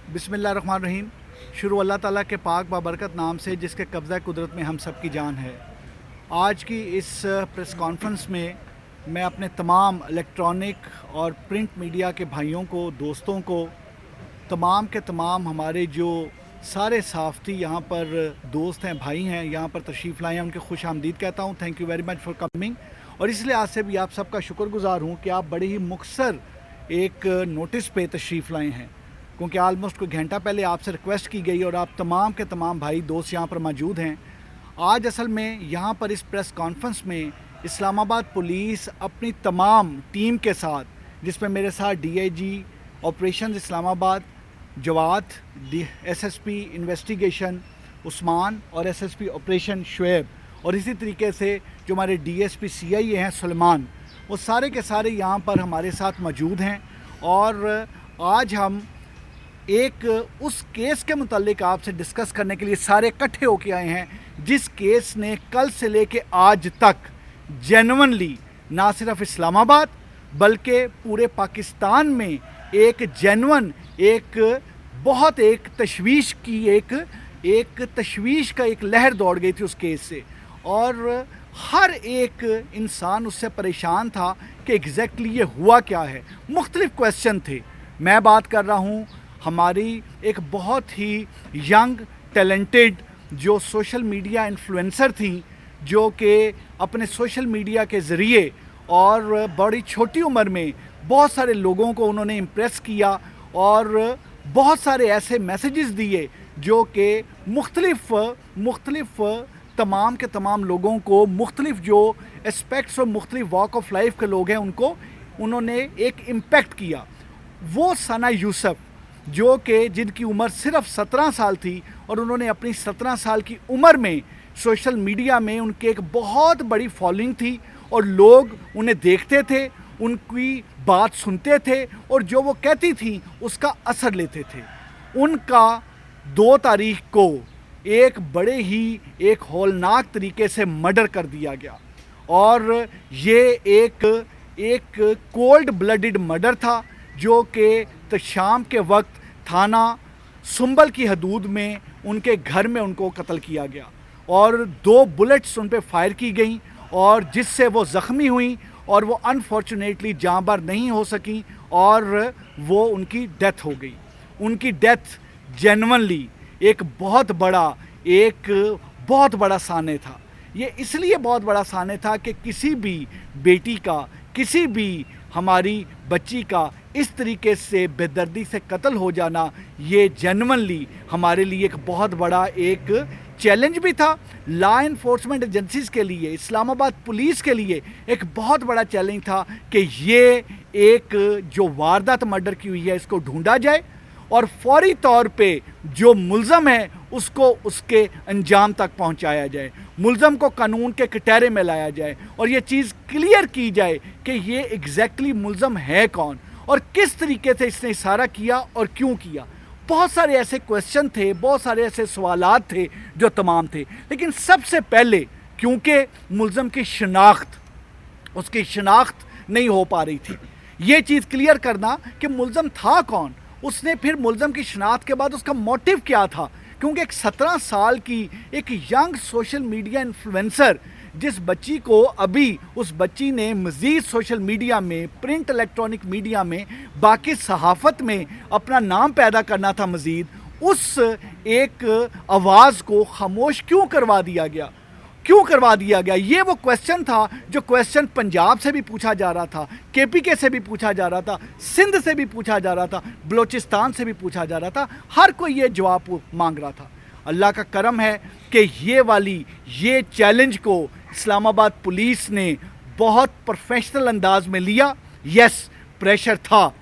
बिस्मिल्लाहिर्रहमानिर्रहीम। शुरू अल्लाह ताला के पाक बाबरकत नाम से जिसके कब्ज़ा कुदरत में हम सब की जान है। आज की इस प्रेस कॉन्फ्रेंस में मैं अपने तमाम इलेक्ट्रॉनिक और प्रिंट मीडिया के भाइयों को, दोस्तों को, तमाम के तमाम हमारे जो सारे सहाफ़ती यहाँ पर दोस्त हैं, भाई हैं, यहाँ पर तशरीफ़ लाए हैं, उनके खुश आमदीद कहता हूँ। Thank you very much for coming. और इस लिहाज से भी आप सबका शुक्रगुज़ार हूँ कि आप बड़े ही मुख्तसर एक नोटिस पे तशरीफ़ लाए हैं, क्योंकि आलमोस्ट कोई घंटा पहले आपसे रिक्वेस्ट की गई और आप तमाम के तमाम भाई दोस्त यहाँ पर मौजूद हैं। आज असल में यहाँ पर इस प्रेस कॉन्फ्रेंस में इस्लामाबाद पुलिस अपनी तमाम टीम के साथ, जिसमें मेरे साथ DIG operation Islamabad Jawad, SSP investigation Usman और SSP ऑपरेशन शुएब, और इसी तरीके से जो हमारे DSP CIA हैं सुलेमान, वो सारे के सारे यहाँ पर हमारे साथ मौजूद हैं। और आज हम एक उस केस के मुतालिक आपसे डिस्कस करने के लिए सारे इकट्ठे होके आए हैं, जिस केस ने कल से लेके आज तक जेन्युइनली ना सिर्फ इस्लामाबाद बल्कि पूरे पाकिस्तान में एक जेन्युइन एक तशवीश की एक तशवीश का एक लहर दौड़ गई थी उस केस से, और हर एक इंसान उससे परेशान था कि एग्जैक्टली ये हुआ क्या है। मुख्तलिफ क्वेश्चन थे। मैं बात कर रहा हूँ हमारी एक बहुत ही यंग टैलेंटेड जो सोशल मीडिया इन्फ्लुएंसर थी, जो कि अपने सोशल मीडिया के ज़रिए और बड़ी छोटी उम्र में बहुत सारे लोगों को उन्होंने इम्प्रेस किया और बहुत सारे ऐसे मैसेजेस दिए जो कि मुख्तलिफ तमाम के तमाम लोगों को, मुख्तलिफ जो एस्पेक्ट्स और मुख्तलिफ वॉक ऑफ लाइफ के लोग हैं उनको उन्होंने एक इम्पेक्ट किया। वो सना यूसुफ जो कि जिनकी उम्र सिर्फ 17 साल थी, और उन्होंने अपनी 17 साल की उम्र में सोशल मीडिया में उनके एक बहुत बड़ी फॉलोइंग थी और लोग उन्हें देखते थे, उनकी बात सुनते थे और जो वो कहती थी उसका असर लेते थे। उनका 2 तारीख को एक बड़े ही एक हौलनाक तरीके से मर्डर कर दिया गया, और ये एक कोल्ड ब्लडेड मर्डर था जो कि शाम के वक्त थाना सुंबल की हदूद में उनके घर में उनको कत्ल किया गया और 2 बुलेट्स उन पर फायर की गई, और जिससे वो ज़ख्मी हुई और वो अनफॉर्चुनेटली जाँबार नहीं हो सकी और वो उनकी डेथ हो गई। उनकी डेथ जेन्युइनली एक बहुत बड़ा साने था। ये इसलिए बहुत बड़ा साने था कि किसी भी बेटी का, किसी भी हमारी बच्ची का इस तरीके से बेदर्दी से कत्ल हो जाना, ये जेन्युइनली हमारे लिए एक बहुत बड़ा एक चैलेंज भी था। लॉ इन्फोर्समेंट एजेंसीज़ के लिए, इस्लामाबाद पुलिस के लिए एक बहुत बड़ा चैलेंज था कि ये एक जो वारदात मर्डर की हुई है इसको ढूंढा जाए और फौरी तौर पे जो मुल्ज़म है उसको उसके अंजाम तक पहुंचाया जाए, मुल्ज़म को कानून के कटहरे में लाया जाए और ये चीज़ क्लियर की जाए कि ये एग्जैक्टली मुल्ज़म है कौन और किस तरीके से इसने इशारा किया और क्यों किया। बहुत सारे ऐसे क्वेश्चन थे, बहुत सारे ऐसे सवालात थे जो तमाम थे, लेकिन सबसे पहले क्योंकि मुल्ज़म की उसकी शनाख्त नहीं हो पा रही थी, ये चीज़ क्लियर करना कि मुल्ज़म था कौन, उसने फिर मुल्ज़म की शनाख्त के बाद उसका मोटिव क्या था। क्योंकि एक 17 साल की एक यंग सोशल मीडिया इन्फ्लुएंसर, जिस बच्ची को अभी उस बच्ची ने मज़ीद सोशल मीडिया में, प्रिंट इलेक्ट्रॉनिक मीडिया में, बाकी सहाफ़त में अपना नाम पैदा करना था मज़ीद, उस एक आवाज़ को ख़ामोश क्यों करवा दिया गया। ये वो क्वेश्चन था जो क्वेश्चन पंजाब से भी पूछा जा रहा था, KPK से भी पूछा जा रहा था, सिंध से भी पूछा जा रहा था, बलोचिस्तान से भी पूछा जा रहा था, हर कोई ये जवाब मांग रहा था। अल्लाह का करम है कि ये चैलेंज को इस्लामाबाद पुलिस ने बहुत प्रोफेशनल अंदाज में लिया। यस, प्रेशर था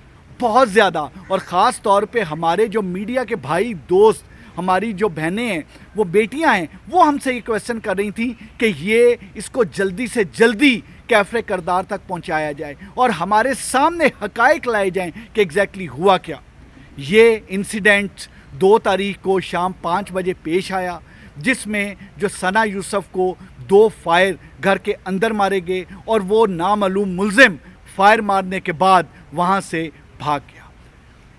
बहुत ज़्यादा, और ख़ास तौर पे हमारे जो मीडिया के भाई दोस्त, हमारी जो बहनें हैं, वो बेटियां हैं, वो हमसे ये क्वेश्चन कर रही थी कि ये इसको जल्दी से जल्दी कैफरे करदार तक पहुंचाया जाए और हमारे सामने हकाइक लाए जाएं कि एग्जैक्टली हुआ क्या। ये इंसिडेंट 2 तारीख को शाम 5 बजे पेश आया, जिसमें जो सना यूसुफ को 2 फायर घर के अंदर मारे गए और वो नामालूम मुल्ज़िम फायर मारने के बाद वहाँ से भाग गया।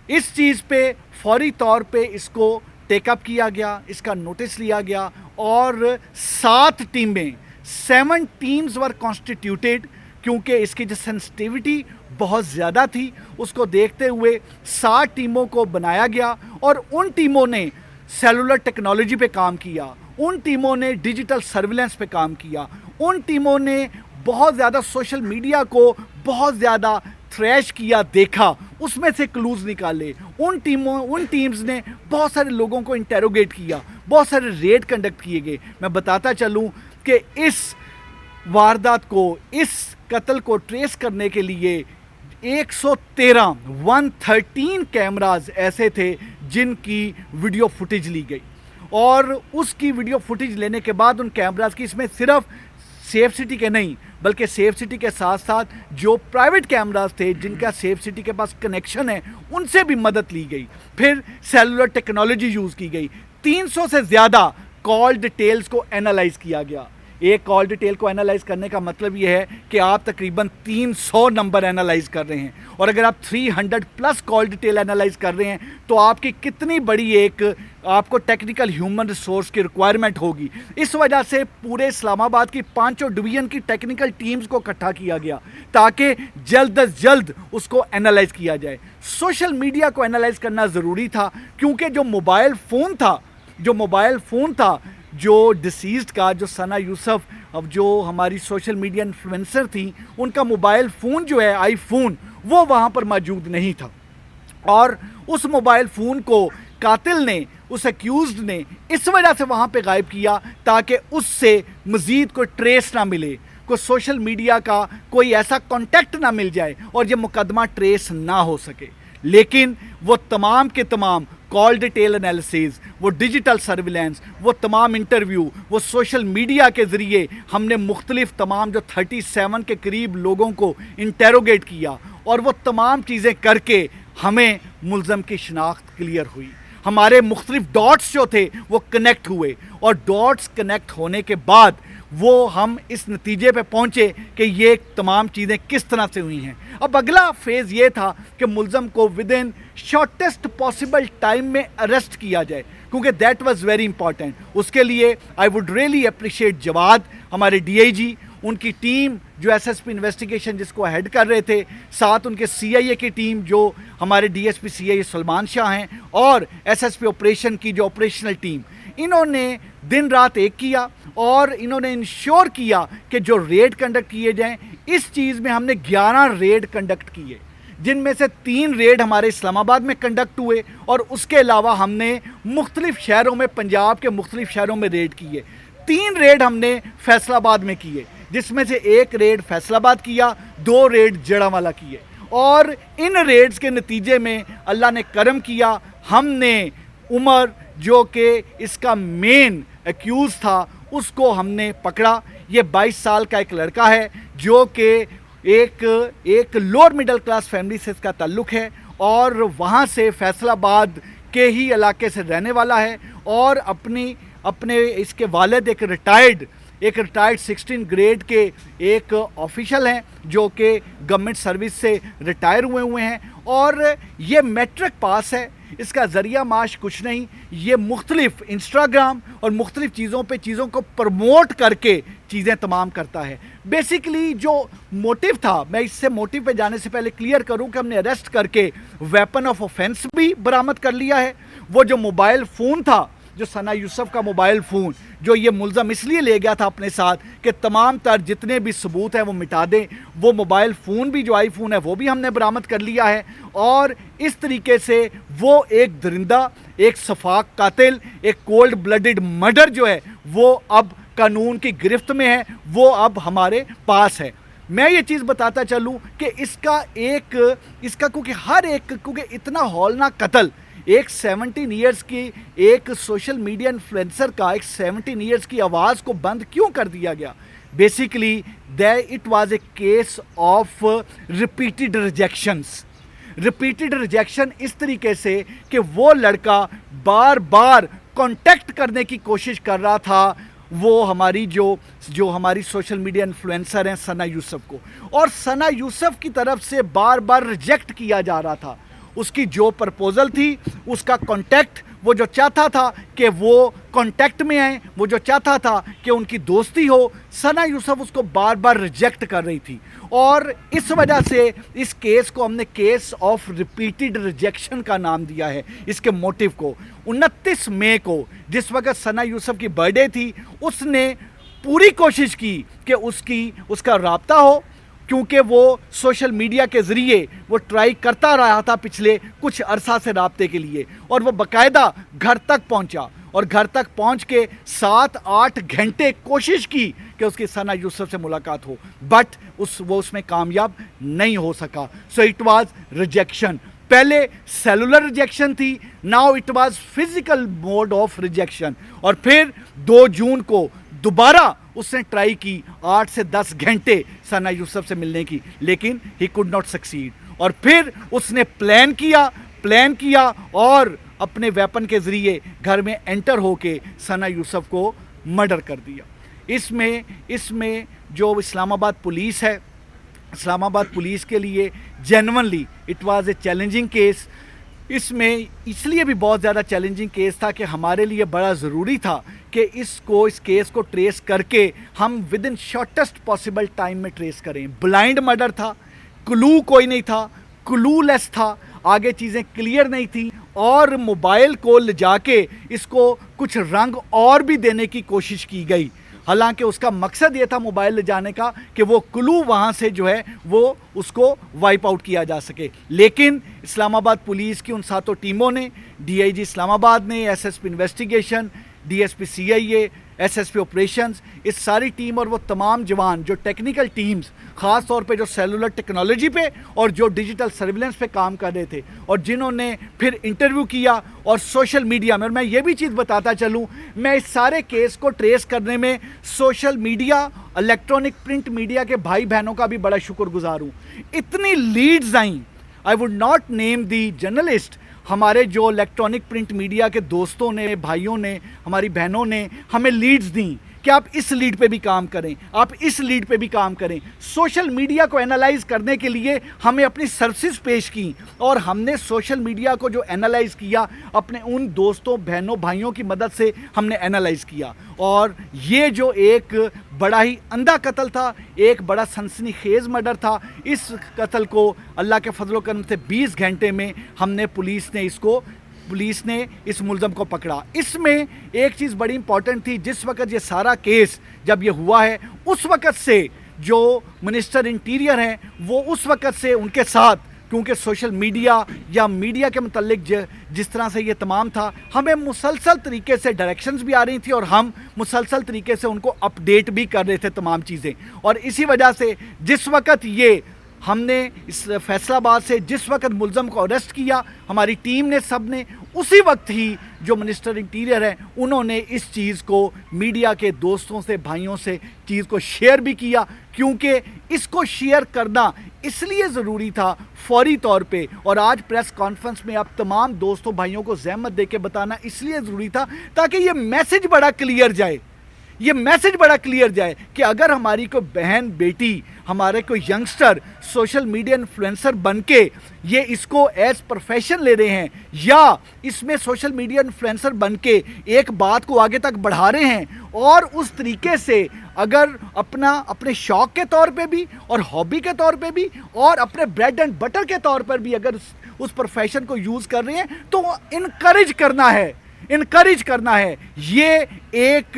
इस चीज़ पे फौरी तौर पे इसको टेकअप किया गया, इसका नोटिस लिया गया और 7 टीम्स वर कॉन्स्टिट्यूटेड, क्योंकि इसकी जो सेंसिटिविटी बहुत ज़्यादा थी उसको देखते हुए 7 टीमों को बनाया गया और उन टीमों ने सेलुलर टेक्नोलॉजी पे काम किया, उन टीमों ने डिजिटल सर्विलेंस पे काम किया, उन टीमों ने बहुत ज़्यादा सोशल मीडिया को बहुत ज़्यादा थ्रैश किया, देखा, उसमें से क्लूज़ निकाले। उन टीम्स ने बहुत सारे लोगों को इंटेरोगेट किया, बहुत सारे रेड कंडक्ट किए गए। मैं बताता चलूँ कि इस वारदात को, इस कत्ल को ट्रेस करने के लिए 113 कैमराज ऐसे थे जिनकी वीडियो फुटेज ली गई और उसकी वीडियो फुटेज लेने के बाद उन कैमराज की, इसमें सिर्फ सेफ सिटी के नहीं बल्कि सेफ सिटी के साथ साथ जो प्राइवेट कैमराज थे जिनका सेफ सिटी के पास कनेक्शन है उनसे भी मदद ली गई। फिर सेलुलर टेक्नोलॉजी यूज़ की गई। 300 से ज़्यादा कॉल डिटेल्स को एनालाइज किया गया। एक कॉल डिटेल को एनालाइज करने का मतलब ये है कि आप तकरीबन 300 नंबर एनालाइज कर रहे हैं और अगर आप 300 प्लस कॉल डिटेल एनालाइज कर रहे हैं तो आपकी कितनी बड़ी एक आपको टेक्निकल ह्यूमन रिसोर्स की रिक्वायरमेंट होगी। इस वजह से पूरे इस्लामाबाद की 5 डिवीज़न की टेक्निकल टीम्स को इकट्ठा किया गया ताकि जल्द अज जल्द उसको एनालाइज किया जाए। सोशल मीडिया को एनालाइज करना ज़रूरी था क्योंकि जो मोबाइल फ़ोन था जो डिसीज़्ड का, जो सना यूसुफ, अब जो हमारी सोशल मीडिया इन्फ्लुएंसर थी, उनका मोबाइल फ़ोन जो है आईफोन, वो वहाँ पर मौजूद नहीं था और उस मोबाइल फ़ोन को कातिल ने, उस एक्यूज़्ड ने इस वजह से वहाँ पे गायब किया ताकि उससे मज़ीद कोई ट्रेस ना मिले, कोई सोशल मीडिया का कोई ऐसा कॉन्टेक्ट ना मिल जाए और ये मुकदमा ट्रेस ना हो सके। लेकिन वो तमाम के तमाम कॉल डिटेल एनालिसिस, वो डिजिटल सर्विलेंस, वो तमाम इंटरव्यू, वो सोशल मीडिया के ज़रिए हमने मुख्तलिफ तमाम जो 37 के करीब लोगों को इंटेरोगेट किया और वो तमाम चीज़ें करके हमें मुल्ज़म की शिनाख्त क्लियर हुई। हमारे मुख्तलिफ डॉट्स जो थे वो कनेक्ट हुए और डॉट्स कनेक्ट होने के बाद वो हम इस नतीजे पे पहुँचे कि ये तमाम चीज़ें किस तरह से हुई हैं। अब अगला फेज़ ये था कि मुल्ज़म को within shortest possible time में अरेस्ट किया जाए क्योंकि दैट वाज वेरी इंपॉर्टेंट। उसके लिए I would really appreciate Jawad, हमारे डीआईजी, उनकी टीम जो एसएसपी इन्वेस्टिगेशन जिसको हेड कर रहे थे, साथ उनके सीआईए की टीम जो हमारे डीएसपी सीआईए सलमान शाह हैं और एसएसपी ऑपरेशन की जो ऑपरेशनल टीम, इन्होंने दिन रात एक किया और इन्होंने इंश्योर किया कि जो रेड कंडक्ट किए जाएं। इस चीज़ में हमने 11 रेड कंडक्ट किए जिनमें से 3 रेड हमारे इस्लामाबाद में कंडक्ट हुए और उसके अलावा हमने मुख्तलिफ शहरों में, पंजाब के मुख्तलिफ शहरों में रेड किए। 3 रेड हमने फैसलाबाद में किए जिसमें से 1 रेड फैसलाबाद किया, 2 रेड जड़ावाला किए और इन रेड्स के नतीजे में अल्लाह ने करम किया, हमने उमर जो कि इसका मेन एक्यूज़ था उसको हमने पकड़ा। ये 22 साल का एक लड़का है जो कि एक लोअर मिडिल क्लास फैमिली से इसका ताल्लुक़ है और वहाँ से फैसलाबाद के ही इलाके से रहने वाला है और अपने इसके वालिद एक रिटायर्ड 16 ग्रेड के एक ऑफिशियल हैं जो कि गवर्नमेंट सर्विस से रिटायर हुए हैं और ये मैट्रिक पास है। इसका ज़रिया माश कुछ नहीं, ये मुख्तलिफ इंस्टाग्राम और मुख्तलिफ चीज़ों को प्रमोट करके चीज़ें तमाम करता है। बेसिकली जो मोटिव था, मैं इससे मोटिव पे जाने से पहले क्लियर करूं कि हमने अरेस्ट करके वेपन ऑफ ऑफेंस भी बरामद कर लिया है। वो जो मोबाइल फ़ोन था, जो सना यूसुफ का मोबाइल फ़ोन जो ये मुल्ज़म इसलिए ले गया था अपने साथ कि तमाम तर जितने भी सबूत हैं वो मिटा दें, वो मोबाइल फ़ोन भी जो आईफोन है वो भी हमने बरामद कर लिया है और इस तरीके से वो एक दरिंदा, एक सफाक कातिल, एक कोल्ड ब्लडेड मर्डर जो है वो अब कानून की गिरफ्त में है, वो अब हमारे पास है। मैं ये चीज़ बताता चलूँ कि इसका क्योंकि इतना हौलनाक कत्ल एक 17 ईयर्स की एक सोशल मीडिया इन्फ्लुएंसर का एक 17 ईयर्स की आवाज़ को बंद क्यों कर दिया गया? Basically it was a case of repeated rejection इस तरीके से कि वो लड़का बार बार कांटेक्ट करने की कोशिश कर रहा था वो हमारी जो हमारी सोशल मीडिया इन्फ्लुएंसर हैं सना यूसुफ को, और सना यूसुफ की तरफ से बार बार रिजेक्ट किया जा रहा था। اس کی جو پرپوزل تھی، اس کا کانٹیکٹ، وہ جو چاہتا تھا کہ وہ کانٹیکٹ میں آئیں، وہ جو چاہتا تھا کہ ان کی دوستی ہو، ثنا یوسف اس کو بار بار ریجیکٹ کر رہی تھی. اور اس وجہ سے اس کیس کو ہم نے کیس آف ریپیٹڈ ریجیکشن کا نام دیا ہے اس کے موٹیو کو. 29 مئی کو جس وقت ثنا یوسف کی برتھ ڈے تھی، اس نے پوری کوشش کی کہ اس کا رابطہ ہو، کیونکہ وہ سوشل میڈیا کے ذریعے وہ ٹرائی کرتا رہا تھا پچھلے کچھ عرصہ سے رابطے کے لیے، اور وہ باقاعدہ گھر تک پہنچا اور گھر تک پہنچ کے 7-8 گھنٹے کوشش کی کہ اس کی ثنا یوسف سے ملاقات ہو، بٹ وہ اس میں کامیاب نہیں ہو سکا. So it was rejection. پہلے سیلولر ریجیکشن تھی، now it was physical mode of rejection. اور پھر 2 جون کو دوبارہ اس نے ٹرائی کی 8 سے 10 گھنٹے ثنا یوسف سے ملنے کی، لیکن ہی کوڈ ناٹ سکسیڈ. اور پھر اس نے پلان کیا اور اپنے ویپن کے ذریعے گھر میں انٹر ہو کے ثنا یوسف کو مرڈر کر دیا. اس میں جو اسلام آباد پولیس ہے، اسلام آباد پولیس کے لیے genuinely it was a challenging case. اس میں اس لیے بھی بہت زیادہ چیلنجنگ کیس تھا کہ ہمارے لیے بڑا ضروری تھا کہ اس کیس کو ٹریس کر کے ہم ود ان شارٹسٹ پاسبل ٹائم میں ٹریس کریں. بلائنڈ مرڈر تھا، کلو کوئی نہیں تھا، کلو لیس تھا، آگے چیزیں کلیئر نہیں تھیں، اور موبائل کو لے جا کے اس کو کچھ رنگ اور بھی دینے کی کوشش کی گئی. حالانکہ اس کا مقصد یہ تھا موبائل لے جانے کا کہ وہ کلو وہاں سے جو ہے وہ اس کو وائپ آؤٹ کیا جا سکے. لیکن اسلام آباد پولیس کی ان 7 ٹیموں نے، D I G Islamabad نے، S S P investigation, D S P C I A, S S P operations, اس ساری ٹیم اور وہ تمام جوان جو ٹیکنیکل ٹیمز، خاص طور پہ جو سیلولر ٹیکنالوجی پہ اور جو ڈیجیٹل سرویلنس پہ کام کر رہے تھے، اور جنہوں نے پھر انٹرویو کیا اور سوشل میڈیا میں. اور میں یہ بھی چیز بتاتا چلوں، میں اس سارے کیس کو ٹریس کرنے میں social media, electronic print media کے بھائی بہنوں کا بھی بڑا شکر گزار ہوں. اتنی لیڈز آئیں، I would not name the journalist, ہمارے جو الیکٹرانک پرنٹ میڈیا کے دوستوں نے، بھائیوں نے، ہماری بہنوں نے ہمیں لیڈز دیں کہ آپ اس لیڈ پہ بھی کام کریں، آپ اس لیڈ پہ بھی کام کریں. سوشل میڈیا کو اینالائز کرنے کے لیے ہمیں اپنی سروسز پیش کی، اور ہم نے سوشل میڈیا کو جو اینالائز کیا اپنے ان دوستوں، بہنوں، بھائیوں کی مدد سے ہم نے اینالائز کیا. اور یہ جو ایک بڑا ہی اندھا قتل تھا، ایک بڑا سنسنی خیز مرڈر تھا، اس قتل کو اللہ کے فضل و کرم سے 20 گھنٹے میں پولیس نے اس ملزم کو پکڑا. اس میں ایک چیز بڑی امپورٹنٹ تھی، جس وقت یہ سارا کیس جب یہ ہوا ہے، اس وقت سے جو منسٹر انٹیریئر ہیں وہ اس وقت سے ان کے ساتھ، کیونکہ سوشل میڈیا یا میڈیا کے متعلق جس طرح سے یہ تمام تھا، ہمیں مسلسل طریقے سے ڈائریکشنز بھی آ رہی تھی اور ہم مسلسل طریقے سے ان کو اپڈیٹ بھی کر رہے تھے تمام چیزیں. اور اسی وجہ سے جس وقت ہم نے اس فیصل آباد سے جس وقت ملزم کو اریسٹ کیا، ہماری ٹیم نے، سب نے، اسی وقت ہی جو منسٹر انٹیریئر ہیں انہوں نے اس چیز کو میڈیا کے دوستوں سے، بھائیوں سے چیز کو شیئر بھی کیا، کیونکہ اس کو شیئر کرنا اس لیے ضروری تھا فوری طور پہ. اور آج پریس کانفرنس میں آپ تمام دوستوں، بھائیوں کو زحمت دے کے بتانا اس لیے ضروری تھا تاکہ یہ میسج بڑا کلیئر جائے کہ اگر ہماری کوئی بہن، بیٹی، ہمارے کوئی ینگسٹر سوشل میڈیا انفلوئنسر بن کے یہ اس کو ایز پروفیشن لے رہے ہیں، یا اس میں سوشل میڈیا انفلوئنسر بن کے ایک بات کو آگے تک بڑھا رہے ہیں، اور اس طریقے سے اگر اپنے شوق کے طور پہ بھی اور ہابی کے طور پہ بھی اور اپنے بریڈ اینڈ بٹر کے طور پر بھی اگر اس پروفیشن کو یوز کر رہے ہیں تو انکریج کرنا ہے. یہ ایک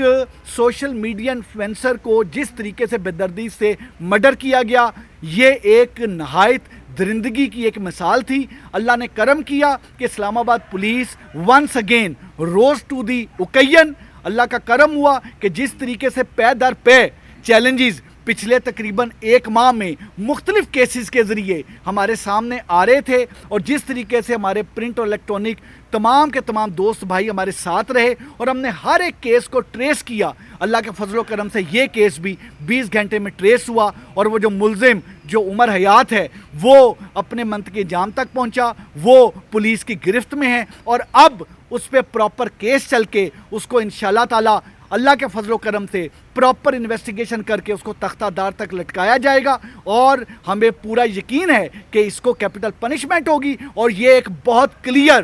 سوشل میڈیا انفلوئنسر کو جس طریقے سے بے دردی سے مرڈر کیا گیا، یہ ایک نہایت درندگی کی ایک مثال تھی. اللہ نے کرم کیا کہ Islamabad police once again rose to the occasion. اللہ کا کرم ہوا کہ جس طریقے سے پے در پے چیلنجز پچھلے تقریباً 1 ماہ میں مختلف کیسز کے ذریعے ہمارے سامنے آ رہے تھے، اور جس طریقے سے ہمارے پرنٹ اور الیکٹرانک تمام کے تمام دوست بھائی ہمارے ساتھ رہے اور ہم نے ہر ایک کیس کو ٹریس کیا. اللہ کے فضل و کرم سے یہ کیس بھی 20 گھنٹے میں ٹریس ہوا، اور وہ جو ملزم جو عمر حیات ہے وہ اپنے منطقے جام تک پہنچا، وہ پولیس کی گرفت میں ہے، اور اب اس پہ پراپر کیس چل کے اس کو انشاءاللہ تعالی اللہ کے فضل و کرم سے پراپر انویسٹیگیشن کر کے اس کو تختہ دار تک لٹکایا جائے گا، اور ہمیں پورا یقین ہے کہ اس کو کیپٹل پنشمنٹ ہوگی، اور یہ ایک بہت کلیئر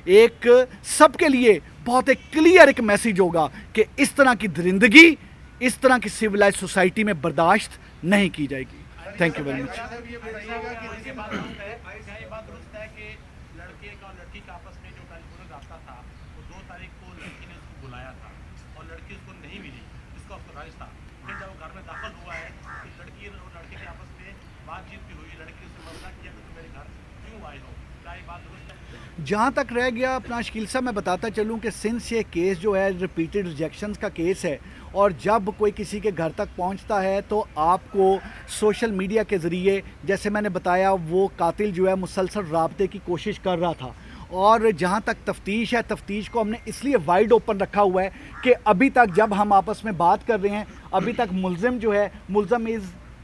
ایک سب کے لیے بہت کلیئر ایک میسیج ہوگا کہ اس طرح کی درندگی اس طرح کی سویلائز سوسائٹی میں برداشت نہیں کی جائے گی. Thank you very much. لڑکے کا اور لڑکی کا آپس میں جو ٹیلیفون رابطہ تھا وہ 2 تاریخ کو لڑکی نے اس کو بلایا تھا اور لڑکی اس کو نہیں ملی، اس کا افسوس تھا. پھر جب وہ گھر میں داخل ہوا ہے تو لڑکی اور لڑکے کے آپس میں بات چیت بھی ہوئی، لڑکی اس سے مشورہ کیا کہ تم میرے گھر کیوں آئے ہو، کیا یہ بات درست ہے؟ جہاں تک رہ گیا اپنا شکیل صاحب، میں بتاتا چلوں کہ سنس یہ کیس جو ہے ریپیٹڈ ریجیکشنز کا کیس ہے، اور جب کوئی کسی کے گھر تک پہنچتا ہے تو آپ کو سوشل میڈیا کے ذریعے، جیسے میں نے بتایا، وہ قاتل جو ہے مسلسل رابطے کی کوشش کر رہا تھا. اور جہاں تک تفتیش ہے، تفتیش کو ہم نے اس لیے وائڈ اوپن رکھا ہوا ہے کہ ابھی تک جب ہم آپس میں بات کر رہے ہیں، ابھی تک ملزم جو ہے، ملزم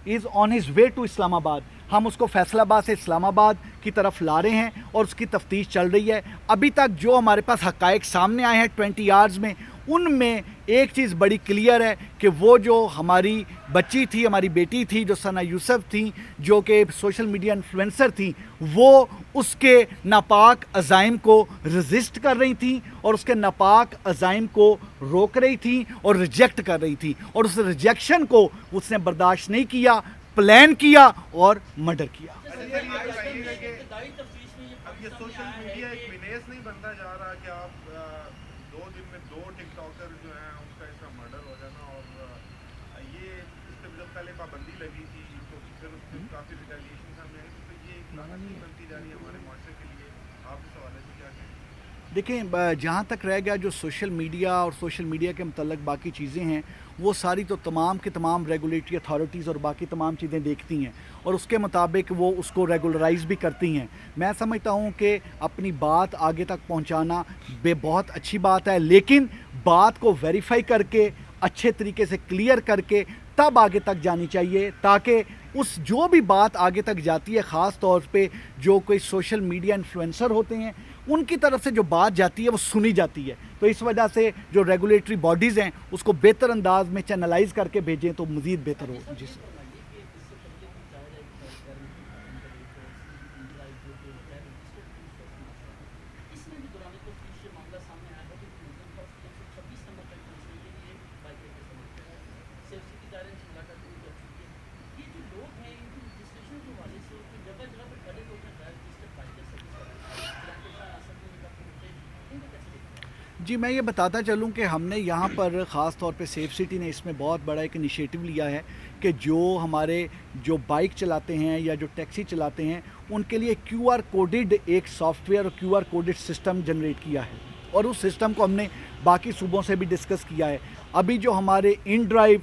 از آن ہز وے ٹو اسلام آباد. ہم اس کو فیصل آباد سے اسلام آباد کی طرف لا رہے ہیں اور اس کی تفتیش چل رہی ہے. ابھی تک جو ہمارے پاس حقائق سامنے آئے ہیں 20 آورز میں، ان میں ایک چیز بڑی کلیئر ہے کہ وہ جو ہماری بچی تھی، ہماری بیٹی تھی، جو ثنا یوسف تھیں، جو کہ سوشل میڈیا انفلوئنسر تھیں، وہ اس کے ناپاک عزائم کو رزسٹ کر رہی تھیں اور اس کے ناپاک عزائم کو روک رہی تھیں اور ریجیکٹ کر رہی تھیں، اور اس ریجیکشن کو اس نے برداشت نہیں کیا، پلان کیا اور مرڈر کیا. اب یہ سوشل میڈیا ایک وینیس نہیں بنتا جا رہا کہ آپ 2 دن میں 2 ٹک ٹاکر جو ہیں ان کا اس کا مرڈر ہو جانا، اور یہ اس پہ جب پہلے پابندی لگی تھی تو پھر کافی ریٹیلیشن سامنے آئی، تو یہ ایک لعنت نہیں بنتی جا رہی ہے ہمارے معاشرے کے لیے؟ آپ اس حوالے سے کیا کہیں؟ دیکھیں، جہاں تک رہ گیا جو سوشل میڈیا اور سوشل میڈیا کے متعلق باقی چیزیں ہیں، وہ ساری تو تمام کے تمام ریگولیٹری اتھارٹیز اور باقی تمام چیزیں دیکھتی ہیں اور اس کے مطابق وہ اس کو ریگولرائز بھی کرتی ہیں. میں سمجھتا ہوں کہ اپنی بات آگے تک پہنچانا بہت اچھی بات ہے، لیکن بات کو ویریفائی کر کے، اچھے طریقے سے کلیئر کر کے تب آگے تک جانی چاہیے، تاکہ اس جو بھی بات آگے تک جاتی ہے، خاص طور پہ جو کوئی سوشل میڈیا انفلوئنسر ہوتے ہیں، ان کی طرف سے جو بات جاتی ہے وہ سنی جاتی ہے. تو اس وجہ سے جو ریگولیٹری باڈیز ہیں اس کو بہتر انداز میں چینلائز کر کے بھیجیں تو مزید بہتر ہو. جی سر. جی، میں یہ بتاتا چلوں کہ ہم نے یہاں پر خاص طور پہ سیف سٹی نے اس میں بہت بڑا ایک انیشیٹو لیا ہے کہ جو ہمارے جو بائک چلاتے ہیں یا جو ٹیکسی چلاتے ہیں ان کے لیے کیو آر کوڈڈ ایک سافٹ ویئر اور Q R coded system generate کیا ہے، اور اس سسٹم کو ہم نے باقی صوبوں سے بھی ڈسکس کیا ہے. ابھی جو ہمارے ان ڈرائیو،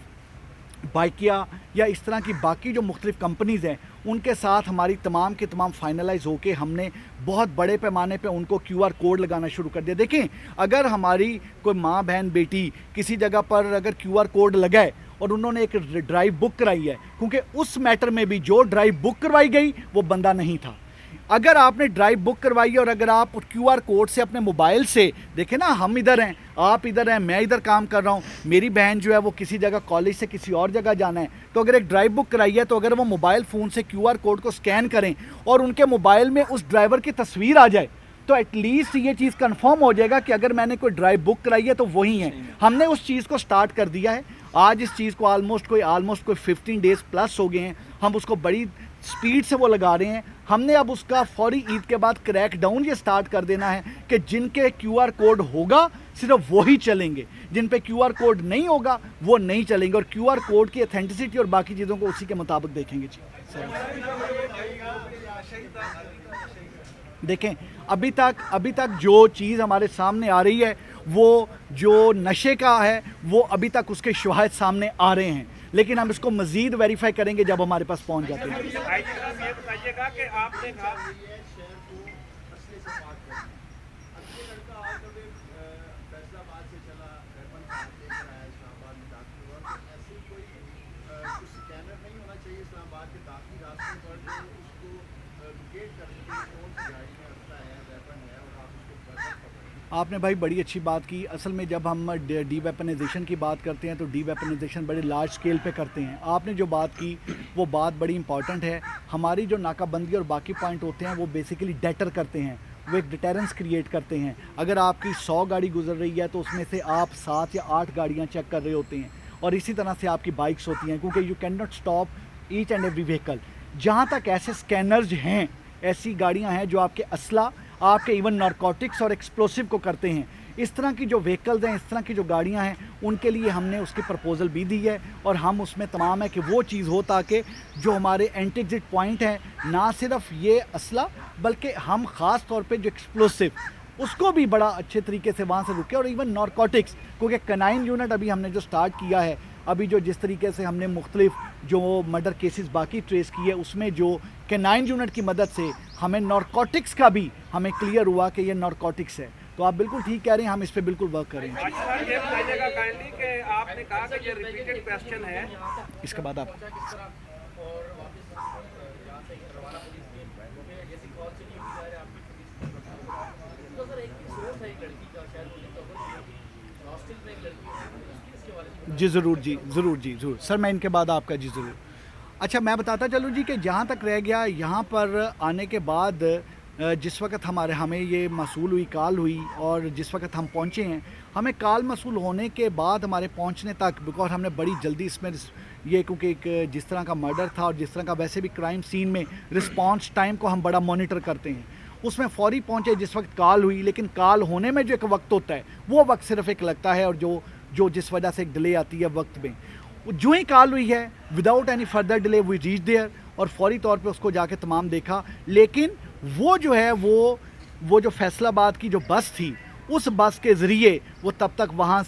بائکیا یا اس طرح کی باقی جو مختلف کمپنیز ہیں ان کے ساتھ ہماری تمام کے تمام فائنلائز ہو کے ہم نے بہت بڑے پیمانے پہ ان کو کیو آر کوڈ لگانا شروع کر دیا. دیکھیں، اگر ہماری کوئی ماں، بہن، بیٹی کسی جگہ پر اگر کیو آر کوڈ لگائے اور انہوں نے ایک ڈرائیو بک کرائی ہے، کیونکہ اس میٹر میں بھی جو ڈرائیو بک کروائی گئی وہ بندہ نہیں تھا. اگر آپ نے ڈرائیو بک کروائی ہے اور اگر آپ کیو آر کوڈ سے اپنے موبائل سے دیکھیں نا، ہم ادھر ہیں، آپ ادھر ہیں، میں ادھر کام کر رہا ہوں، میری بہن جو ہے وہ کسی جگہ کالج سے کسی اور جگہ جانا ہے، تو اگر ایک ڈرائیو بک کرائی ہے تو اگر وہ موبائل فون سے کیو آر کوڈ کو سکین کریں اور ان کے موبائل میں اس ڈرائیور کی تصویر آ جائے تو ایٹ لیسٹ یہ چیز کنفرم ہو جائے گا کہ اگر میں نے کوئی ڈرائیو بک کرائی ہے تو وہی ہیں. ہم نے اس چیز کو سٹارٹ کر دیا ہے. آج اس چیز کو آلموسٹ کوئی 15 ڈیز پلس ہو گئے ہیں. ہم اس کو بڑی سپیڈ سے وہ لگا رہے ہیں. ہم نے اب اس کا فوری عید کے بعد کریک ڈاؤن یہ سٹارٹ کر دینا ہے کہ جن کے کیو آر کوڈ ہوگا صرف وہی چلیں گے، جن پہ کیو آر کوڈ نہیں ہوگا وہ نہیں چلیں گے، اور کیو آر کوڈ کی اتھینٹسٹی اور باقی چیزوں کو اسی کے مطابق دیکھیں گے. دیکھیں، ابھی تک جو چیز ہمارے سامنے آ رہی ہے وہ جو نشے کا ہے وہ ابھی تک اس کے شواہد سامنے آ رہے ہیں، لیکن ہم اس کو مزید ویریفائی کریں گے جب ہمارے پاس پہنچ جاتے ہیں. یہ بتائیے گا کہ آپ نے کہا आपने भाई बड़ी अच्छी बात की। असल में जब हम डी वेपनाइजेशन की बात करते हैं तो डी वेपनाइजेशन बड़े लार्ज स्केल पे करते हैं। आपने जो बात की वो बात बड़ी इंपॉर्टेंट है। हमारी जो नाकाबंदी और बाकी पॉइंट होते हैं वो बेसिकली डेटर करते हैं, वो एक डिटेरेंस क्रिएट करते हैं। अगर आपकी 100 गाड़ी गुजर रही है तो उसमें से आप 7 या 8 गाड़ियाँ चेक कर रहे होते हैं, और इसी तरह से आपकी बाइक्स होती हैं, क्योंकि you can not stop each and every vehicle. जहाँ तक ऐसे स्कैनर्स हैं, ऐसी गाड़ियाँ हैं जो आपके असला, आपके इवन नारकोटिक्स और एक्सप्लोसिव को करते हैं। इस तरह की जो व्हीकल्स हैं, इस तरह की जो गाड़ियां हैं, उनके लिए हमने उसकी प्रपोज़ल भी दी है, और हम उसमें तमाम है कि वो चीज़ हो ताकि जो हमारे एंटी एग्जिट पॉइंट हैं, ना सिर्फ ये असला बल्कि हम ख़ास तौर पे जो एक्सप्लोसिव उसको भी बड़ा अच्छे तरीके से वहाँ से रुके, और इवन नारकोटिक्स, क्योंकि कैनाइन यूनिट अभी हमने जो स्टार्ट किया है, अभी जो जिस तरीके से हमने मुख्तलिफ जो मर्डर केसेस बाकी ट्रेस किए, उसमें जो कैनाइन यूनिट की मदद से हमें नारकोटिक्स का भी हमें क्लियर हुआ कि ये नारकोटिक्स है। तो आप बिल्कुल ठीक कह रहे हैं, हम इस पे बिल्कुल वर्क करेंगे। ये बताइएगा काइंडली कि आपने कहा कि ये रिपीटेड क्वेश्चन है, इसके बाद आप जी ज़रूर, जी ज़रूर, जी ज़रूर सर, मैं इनके बाद आपका जी ज़रूर। अच्छा, मैं बताता चलूँ जी कि जहाँ तक रह गया, यहाँ पर आने के बाद जिस वक्त हमें ये मसूल हुई, कॉल हुई, और जिस वक्त हम पहुँचे हैं, हमें कॉल मसूल होने के बाद हमारे पहुँचने तक, बिकॉज हमने बड़ी जल्दी इसमें ये, क्योंकि एक जिस तरह का मर्डर था और जिस तरह का वैसे भी क्राइम सीन में रिस्पॉन्स टाइम को हम बड़ा मॉनिटर करते हैं, उसमें फ़ौरी पहुँचे जिस वक्त कॉल हुई। लेकिन कॉल होने में जो एक वक्त होता है, वो वक्त सिर्फ एक लगता है, और जो जिस वजह से एक डिले आती है वक्त में, जो ही कॉल हुई है, without any further delay we reach there, और फौरी तौर पे उसको जाके तमाम देखा। लेकिन वो जो है वो जो फैसलाबाद की जो बस थी, उस बस के ज़रिए वो तब तक वहाँ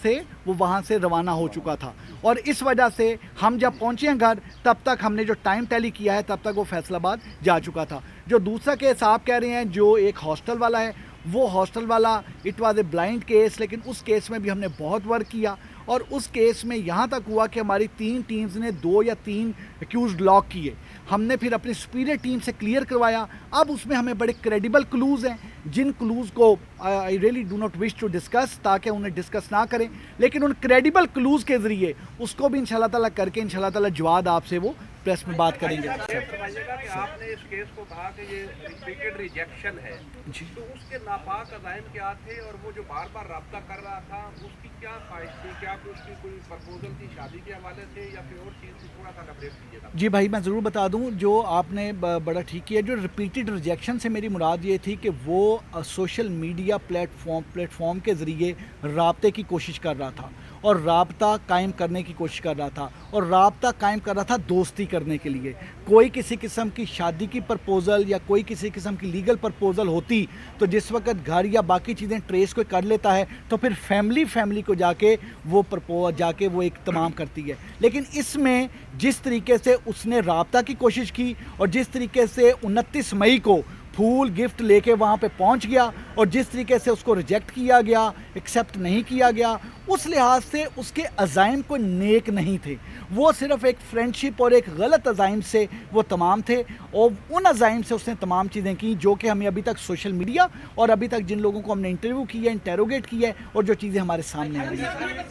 से रवाना हो चुका था, और इस वजह से हम जब पहुँचे हैं घर, तब तक हमने जो टाइम टैली किया है, तब तक वो फैसलाबाद जा चुका था। जो दूसरा केस आप कह रहे हैं, जो एक हॉस्टल वाला है, वो हॉस्टल वाला it was a blind case, लेकिन उस केस में भी हमने बहुत वर्क किया, और उस केस में यहाँ तक हुआ कि हमारी 3 टीम्स ने 2 या 3 एक्यूज़ लॉक किए। हमने फिर अपनी सुपीरियर टीम से क्लियर करवाया। अब उसमें हमें बड़े क्रेडिबल क्लूज़ हैं, जिन क्लूज़ को I really do not wish to discuss, ताकि उन्हें डिस्कस ना करें, लेकिन उन क्रेडिबल क्लूज़ के ज़रिए उसको भी इंशाल्लाह ताला करके इंशाल्लाह ताला जवाब आपसे वो प्रेस में बात करेंगे। समझिएगा कि आपने इस केस को कहा कि ये रिपीटेड रिजेक्शन है, तो उसके नापाक अज़ाइम क्या थे, और वो जो बार बार रब्ता कर रहा था, उसकी क्या ख्वाहिश थी? क्या उसकी कोई प्रपोजल थी शादी के हवाले से, या फिर और चीज़ थी? थोड़ा सा अपडेट कीजिएगा। जी भाई, मैं ज़रूर बता दूं, जो आपने बड़ा ठीक किया। जो रिपीटेड रिजेक्शन से मेरी मुराद ये थी कि वो सोशल मीडिया प्लेटफॉर्म के ज़रिए राब्ते की कोशिश कर रहा था, और राब्ता कायम करने की कोशिश कर रहा था, और राब्ता कायम कर रहा था दोस्ती करने के लिए। कोई किसी किस्म की शादी की प्रपोज़ल या कोई किसी किस्म की लीगल प्रपोज़ल होती, तो जिस वक्त घर या बाकी चीज़ें ट्रेस कोई कर लेता है, तो फिर फैमिली को जाके वो एक तमाम करती है। लेकिन इसमें जिस तरीके से उसने राब्ता की कोशिश की, और जिस तरीके से 29 मई को फूल गिफ्ट लेके वहाँ पे पहुँच गया, और जिस तरीके से उसको रिजेक्ट किया गया, एक्सेप्ट नहीं किया गया, उस लिहाज से उसके अज़ाइम कोई नेक नहीं थे। वो सिर्फ एक फ्रेंडशिप और एक गलत अज़ाइम से वो तमाम थे, और उन अज़ाइम से उसने तमाम चीज़ें की जो कि हमें अभी तक सोशल मीडिया और अभी तक जिन लोगों को हमने इंटरव्यू किया, इंटेरोगेट किया है, और जो चीज़ें हमारे सामने आ रही हैं।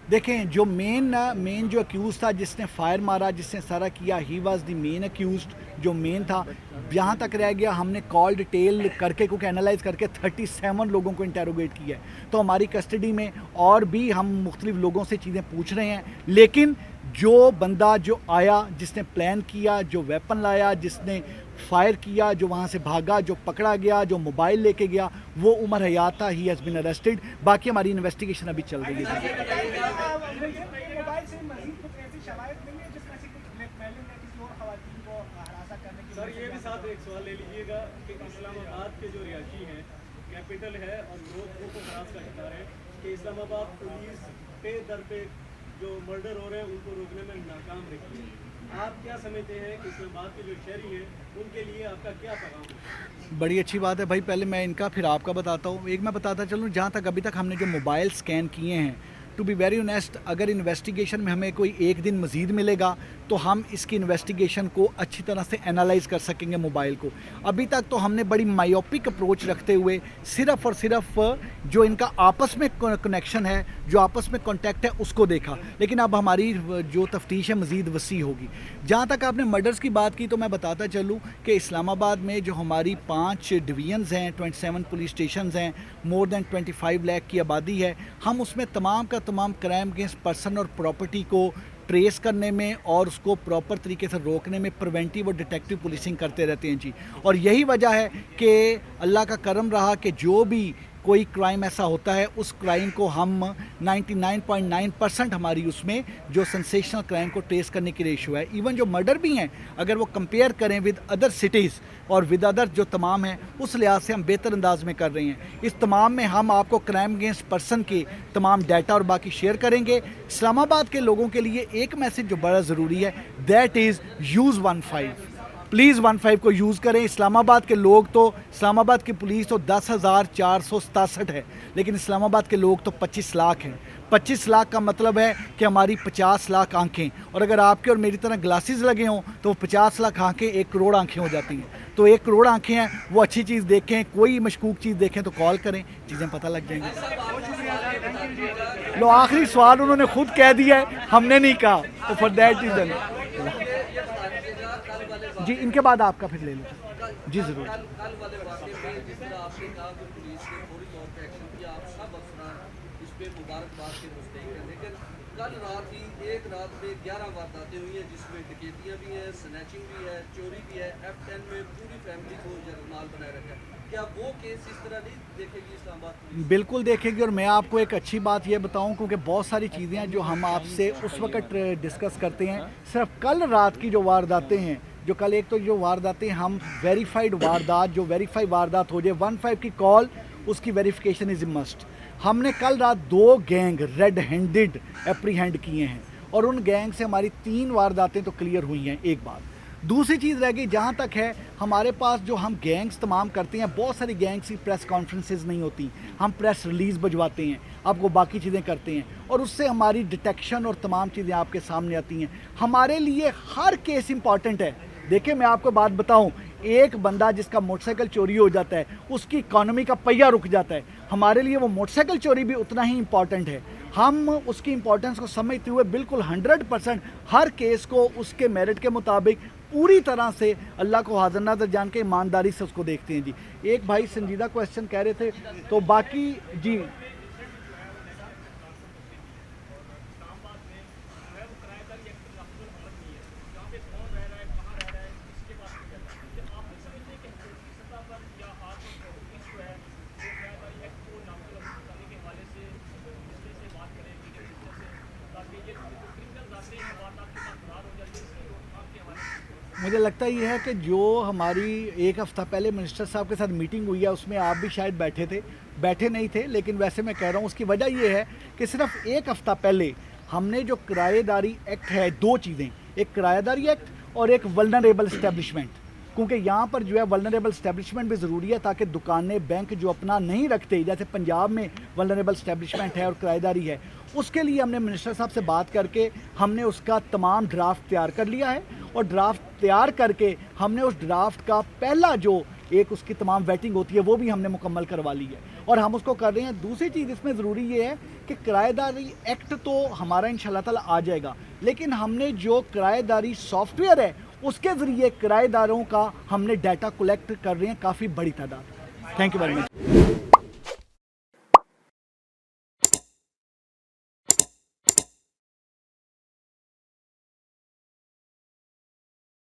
देखें, जो मेन जो अक्यूज़ था, जिसने फायर मारा, जिसने सारा किया, ही वाज द मेन अक्यूज़ड, जो मेन था। यहाँ तक रह गया, हमने कॉल डिटेल करके, क्योंकि एनालाइज करके 37 लोगों को इंटेरोगेट किया है, तो हमारी कस्टडी में और भी हम मुख्तलिफ लोगों से चीज़ें पूछ रहे हैं। लेकिन जो बंदा जो आया, जिसने प्लान किया, जो वेपन लाया, जिसने फायर किया, जो वहाँ से भागा, जो पकड़ा गया, जो मोबाइल लेके गया, वो उमर हयात था। He has been arrested. बाकी हमारी इन्वेस्टिगेशन अभी चल रही है। सर, ये भी साथ एक सवाल ले लीजिएगा कि इस्लामाबाद के जो रिहायशी हैं, कैपिटल है, और लोग को हरास का शिकार है कि इस्लामाबाद पुलिस पे दर पे जो मर्डर हो रहे हैं उनको रोकने में नाकाम रही है। आप क्या समझते हैं कि इस्लामाबाद के जो शहरी हैं उनके लिए आपका क्या पैगाम है? बड़ी अच्छी बात है भाई, पहले मैं इनका फिर आपका बताता हूँ। एक मैं बताता चलूँ, जहाँ तक अभी तक हमने जो मोबाइल स्कैन किए हैं, टू बी वेरी ऑनेस्ट, अगर इन्वेस्टिगेशन में हमें कोई एक दिन मज़ीद मिलेगा तो हम इसकी इन्वेस्टिगेशन को अच्छी तरह से एनालाइज कर सकेंगे मोबाइल को। अभी तक तो हमने बड़ी मायोपिक अप्रोच रखते हुए सिर्फ़ और सिर्फ जो इनका आपस में कनेक्शन है, जो आपस में कॉन्टैक्ट है, उसको देखा, लेकिन अब हमारी जो तफ्तीश है मज़ीद वसी होगी। जहाँ तक आपने मर्डर्स की बात की तो मैं बताता चलूँ कि इस्लामाबाद में जो हमारी 5 डिवीज़न्स हैं, 27 पुलिस स्टेशन हैं, मोर दैन 25 लाख की आबादी है, हम उसमें तमाम का तमाम क्राइम अगेंस्ट पर्सन और प्रॉपर्टी को ट्रेस करने में और उसको प्रॉपर तरीके से रोकने में प्रिवेंटिव और डिटेक्टिव पुलिसिंग करते रहते हैं जी। और यही वजह है कि अल्लाह का करम रहा कि जो भी कोई क्राइम ऐसा होता है उस क्राइम को हम 99.9% हमारी उसमें जो सेंसेशनल क्राइम को ट्रेस करने की रेशो है। इवन जो मर्डर भी हैं, अगर वो कंपेयर करें विद अदर सिटीज़ और विद अदर जो तमाम हैं, उस लिहाज से हम बेहतर अंदाज में कर रहे हैं। इस तमाम में हम आपको क्राइम अगेंस्ट पर्सन के तमाम डाटा और बाकी शेयर करेंगे। इस्लामाबाद के लोगों के लिए एक मैसेज जो बड़ा ज़रूरी है, दैट इज़ यूज़ 15। प्लीज़ 15 को यूज़ करें। इस्लामाबाद के लोग तो, इस्लामाबाद की पुलिस तो 10,467 है, लेकिन इस्लामाबाद के लोग तो 25 लाख हैं। 25 लाख का मतलब है कि हमारी 50 लाख आंखें, और अगर आपके और मेरी तरह ग्लासेस लगे हों तो वो 50 लाख आंखें 1 करोड़ आंखें हो जाती हैं। तो 1 करोड़ आंखें हैं, वो अच्छी चीज़ देखें, कोई मशकूक चीज़ देखें तो कॉल करें, चीज़ें पता लग जाएंगी। लो, आखिरी सवाल उन्होंने खुद कह दिया है, हमने नहीं कहा, तो फॉर दैट रीज़न जी, इनके बाद आपका फिर ले लीजिए जी, ज़रूर। कल वाले वाक़े में जिस तरह आपने कहा कि पुलिस ने फौरी तौर पर एक्शन किया, आप सब अफसरान इस पर मुबारकबाद के मुस्तहिक़ हैं, लेकिन कल रात ही एक रात में 11 वारदातें हुई हैं, जिसमें डकैतियाँ भी हैं, स्नैचिंग भी है, चोरी भी है। F10 में पूरी फैमिली को जरमाल बनाए रखा है। क्या वो केस इस तरह नहीं देखेगी इस्लामाबाद पुलिस? बिल्कुल देखेगी। और मैं आपको एक अच्छी बात ये बताऊं, क्योंकि बहुत सारी चीज़ें हैं जो हम आपसे उस वक्त डिस्कस करते हैं। सिर्फ कल रात की जो वारदातें हैं, जो कल एक तो जो वारदातें हम वेरीफाइड वारदात, जो वेरीफाइड वारदात हो जाए 15 की कॉल, उसकी वेरिफिकेशन इज़ मस्ट। हमने कल रात 2 गैंग रेड हैंडेड एप्रीहेंड किए हैं और उन गैंग से हमारी 3 वारदातें तो क्लियर हुई हैं। एक बात, दूसरी चीज़ रह गई, जहाँ तक है हमारे पास जो हम गैंग्स तमाम करते हैं, बहुत सारी गैंग्स की प्रेस कॉन्फ्रेंसेस नहीं होती, हम प्रेस रिलीज़ भिजवाते हैं, आपको बाकी चीज़ें करते हैं और उससे हमारी डिटेक्शन और तमाम चीज़ें आपके सामने आती हैं। हमारे लिए हर केस इंपॉर्टेंट है। देखिए, मैं आपको बात बताऊं, एक बंदा जिसका मोटरसाइकिल चोरी हो जाता है, उसकी इकॉनमी का पहिया रुक जाता है। हमारे लिए वो मोटरसाइकिल चोरी भी उतना ही इम्पॉर्टेंट है। हम उसकी इम्पोर्टेंस को समझते हुए बिल्कुल 100% हर केस को उसके मेरिट के मुताबिक पूरी तरह से अल्लाह को हाज़िर नाज़िर जान के ईमानदारी से उसको देखते हैं जी। एक भाई संजीदा क्वेश्चन कह रहे थे, तो बाकी जी मुझे लगता ये है कि जो हमारी एक हफ़्ता पहले मिनिस्टर साहब के साथ मीटिंग हुई है, उसमें आप भी शायद बैठे नहीं थे, लेकिन वैसे मैं कह रहा हूँ उसकी वजह ये है कि सिर्फ एक हफ़्ता पहले हमने जो किराएदारी एक्ट है, 2 चीज़ें, एक किराएदारी एक्ट और एक वल्नरेबल इस्टेब्लिशमेंट, क्योंकि यहाँ पर जो है वल्नरेबल इस्टेब्लिशमेंट भी ज़रूरी है ताकि दुकानें, बैंक जो अपना नहीं रखते, जैसे पंजाब में वल्नरेबल इस्टेब्लिशमेंट है और किराएदारी है, उसके लिए हमने मिनिस्टर साहब से बात करके हमने उसका तमाम ड्राफ्ट तैयार कर लिया है और ड्राफ्ट तैयार करके हमने उस ड्राफ्ट का पहला जो एक उसकी तमाम वेटिंग होती है वो भी हमने मुकम्मल करवा ली है और हम उसको कर रहे हैं। दूसरी चीज़ इसमें ज़रूरी ये है कि किराएदारी एक्ट तो हमारा इंशाल्लाह ताला आ जाएगा, लेकिन हमने जो किराएदारी सॉफ्टवेयर है उसके ज़रिए किराएदारों का हमने डाटा कलेक्ट कर रहे हैं काफ़ी बड़ी तादाद। Thank you very much.